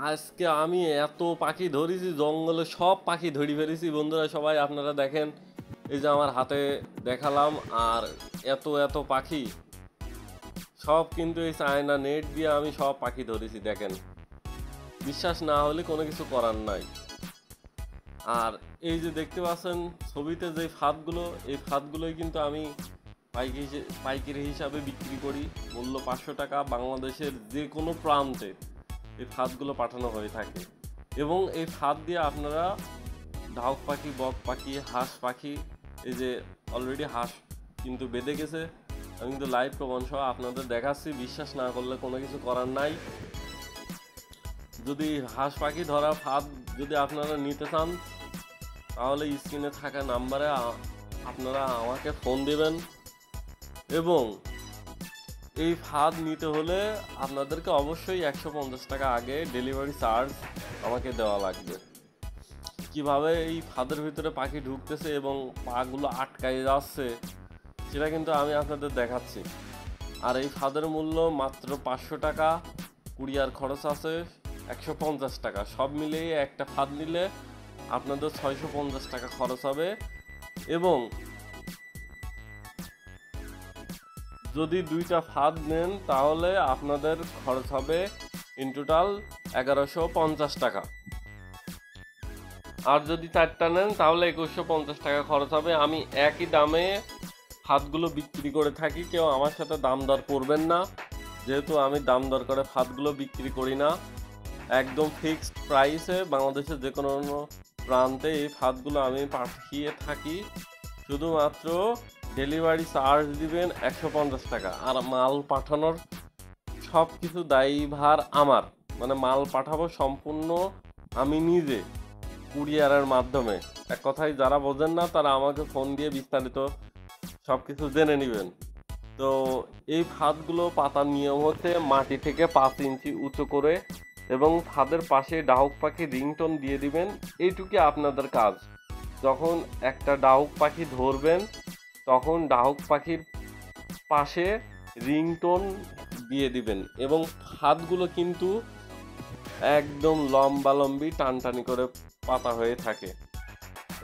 আজকে আমি এত পাখি ধরেছি, জঙ্গলে সব পাখি ধরে ফেলেছি বন্ধুরা। সবাই আপনারা দেখেন, এই যে আমার হাতে দেখালাম। আর এত এত পাখি সব কিন্তু এই চায়না নেট দিয়ে আমি সব পাখি ধরেছি দেখেন। বিশ্বাস না হলে কোনো কিছু করার নাই। আর এই যে দেখতে পাচ্ছেন ছবিতে যে ফাঁদগুলো, এই ফাঁদগুলোই কিন্তু আমি পাইকারি হিসাবে বিক্রি করি। মূল্য 500 টাকা। বাংলাদেশের যে কোনো প্রান্তে এই ফাঁদগুলো পাঠানো হয়ে থাকে। এবং এই ফাঁদ দিয়ে আপনারা ডাউক পাখি, বক পাখি, হাঁস পাখি, এই যে অলরেডি হাঁস কিন্তু বেঁধে গেছে। আমি কিন্তু লাইভ প্রমাণ সহ আপনাদের দেখাচ্ছি। বিশ্বাস না করলে কোনো কিছু করার নাই। যদি হাঁস পাখি ধরা ফাঁদ যদি আপনারা নিতে চান, তাহলে স্ক্রিনে থাকা নাম্বারে আপনারা আমাকে ফোন দেবেন। এবং এই ফাঁদ নিতে হলে আপনাদেরকে অবশ্যই 150 টাকা আগে ডেলিভারি চার্জ আমাকে দেওয়া লাগবে। কিভাবে এই ফাঁদের ভিতরে পাখি ঢুকতেছে এবং পাগুলো আটকায় যাচ্ছে সেটা কিন্তু আমি আপনাদের দেখাচ্ছি। আর এই ফাঁদের মূল্য মাত্র 500 টাকা। কুরিয়ার খরচ আছে 150 টাকা। সব মিলিয়ে একটা ফাঁদ নিলে আপনাদের 650 টাকা খরচ হবে। এবং যদি দুইটা ফাঁদ নেন তাহলে আপনাদের খরচ হবে ইন টোটাল 1150 টাকা। আর যদি চারটা নেন তাহলে 2150 টাকা খরচ হবে। আমি একই দামে ফাঁদগুলো বিক্রি করে থাকি, কেউ আমার সাথে দাম দর করবেন না, যেহেতু আমি দাম দর করে ফাঁদগুলো বিক্রি করি না। একদম ফিক্সড প্রাইসে বাংলাদেশের যে কোনো প্রান্তে এই ফাঁদগুলো আমি পাঠিয়ে থাকি। শুধুমাত্র ডেলিভারি চার্জ দিবেন 150 টাকা। আর মাল পাঠানোর সব কিছু দায়ভার আমার, মানে মাল পাঠাবো সম্পূর্ণ আমি নিজে কুরিয়ারের মাধ্যমে। এক কথায় যারা বোঝেন না তারা আমাকে ফোন দিয়ে বিস্তারিত সব কিছু জেনে নেবেন। তো এই ফাঁদগুলো পাতার নিয়ম হচ্ছে মাটি থেকে 5 ইঞ্চি উঁচু করে এবং ফাঁদের পাশে ডাহুক পাখি রিংটোন দিয়ে দিবেন। এইটুকুই আপনাদের কাজ। যখন একটা ডাহুক পাখি ধরবেন তখন ডাহুক পাখির পাশে রিংটোন দিয়ে দিবেন। এবং ফাঁদগুলো কিন্তু একদম লম্বালম্বি টানটানি করে পাতা হয়ে থাকে।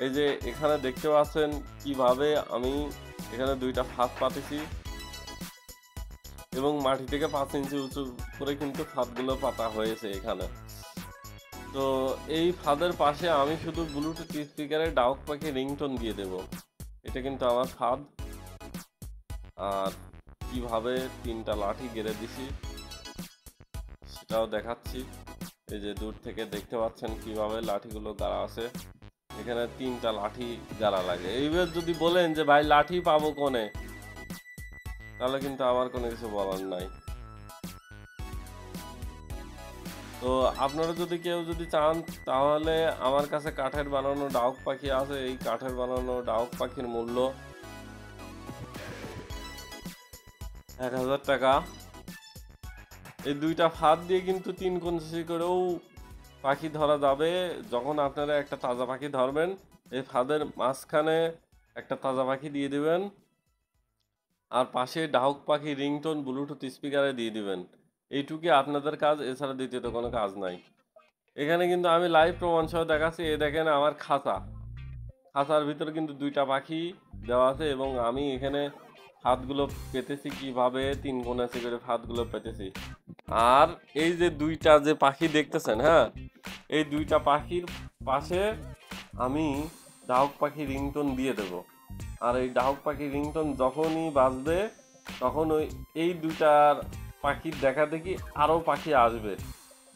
এই যে এখানে দেখতে পাচ্ছেন কিভাবে আমি এখানে দুইটা ফাঁদ পাতেছি এবং মাটি থেকে 5 ইঞ্চি উঁচু করে কিন্তু ফাঁদগুলো পাতা হয়েছে এখানে। তো এই ফাঁদের পাশে আমি শুধু ব্লুটুথ স্পিকারে ডাউক পাখি রিংটোন দিয়ে দেব। এটা কিন্তু আমার ফাঁদ। আর কিভাবে 3টা লাঠি গেড়ে দিছি সেটাও দেখাচ্ছি। এই যে দূর থেকে দেখতে পাচ্ছেন কিভাবে লাঠিগুলো গাড়া আছে। এখানে 3টা লাঠি গাড়া লাগে। এইবার যদি বলেন যে ভাই লাঠি পাবো কোনে, তাহলে কিন্তু আমার কোনো কিছু বলার নাই। তো আপনারা যদি কেউ যদি চান তাহলে আমার কাছে কাঠের বানানো ডাউক পাখি আছে। এই কাঠের বানানো ডাউক পাখির মূল্য 1000 টাকা। এই দুইটা ফাঁদ দিয়ে কিন্তু 3 কঞ্চি করেও পাখি ধরা যাবে। যখন আপনারা একটা তাজা পাখি ধরবেন, এই ফাঁদের মাঝখানে একটা তাজা পাখি দিয়ে দিবেন আর পাশে ডাহুক পাখি রিংটোন ব্লুটুথ স্পিকারে দিয়ে দিবেন। এইটুকুই আপনাদের কাজ, এছাড়া দ্বিতীয়ত কোনো কাজ নাই। এখানে কিন্তু আমি লাইভ প্রমাণ সহ দেখাচ্ছি। এই দেখেন আমার খাঁচার ভিতরে কিন্তু 2টা পাখি দেওয়া আছে এবং আমি এখানে ফাঁদগুলো পেতেছি কিভাবে 3 কোণাচি করে ফাঁদগুলো পেতেছি। আর এই যে 2টা যে পাখি দেখতেছেন, হ্যাঁ, এই 2টা পাখির পাশে আমি ডাহুক পাখি রিংটোন দিয়ে দেব। আর এই ডাহুক পাখি রিংটোন যখনই বাজবে তখন এই 2টার পাখির দেখা দেখি আরও পাখি আসবে।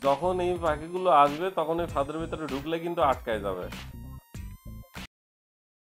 যখন এই পাখিগুলো আসবে তখন এই ফাঁদের ভিতরে ঢুকলে কিন্তু আটকায় যাবে।